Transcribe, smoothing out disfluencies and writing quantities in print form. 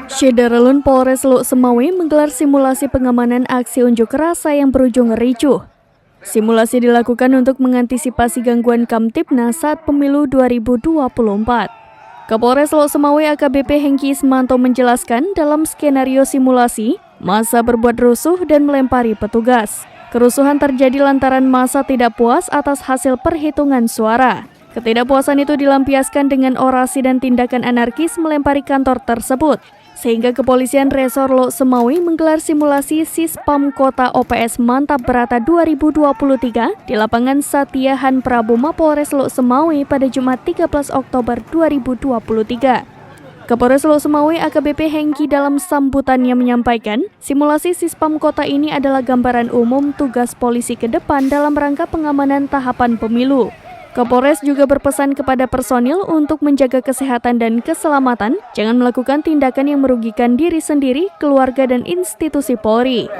Syederalun Polres Lok Semawe menggelar simulasi pengamanan aksi unjuk rasa yang berujung ricuh. Simulasi dilakukan untuk mengantisipasi gangguan Kamtibnas saat pemilu 2024. Kapolres Lok Semawe AKBP Hengki Ismanto menjelaskan dalam skenario simulasi, massa berbuat rusuh dan melempari petugas. Kerusuhan terjadi lantaran massa tidak puas atas hasil perhitungan suara. Ketidakpuasan itu dilampiaskan dengan orasi dan tindakan anarkis melempari kantor tersebut, sehingga Kepolisian Resor Lok Semawe menggelar simulasi Sispam Kota OPS Mantap Berata 2023 di lapangan Satiahan Prabu Mapolres Lok Semawe pada Jumat 13 Oktober 2023. Kapolres Lok Semawe AKBP Hengki dalam sambutannya menyampaikan, simulasi Sispam Kota ini adalah gambaran umum tugas polisi ke depan dalam rangka pengamanan tahapan pemilu. Kapolres juga berpesan kepada personil untuk menjaga kesehatan dan keselamatan, jangan melakukan tindakan yang merugikan diri sendiri, keluarga, dan institusi Polri.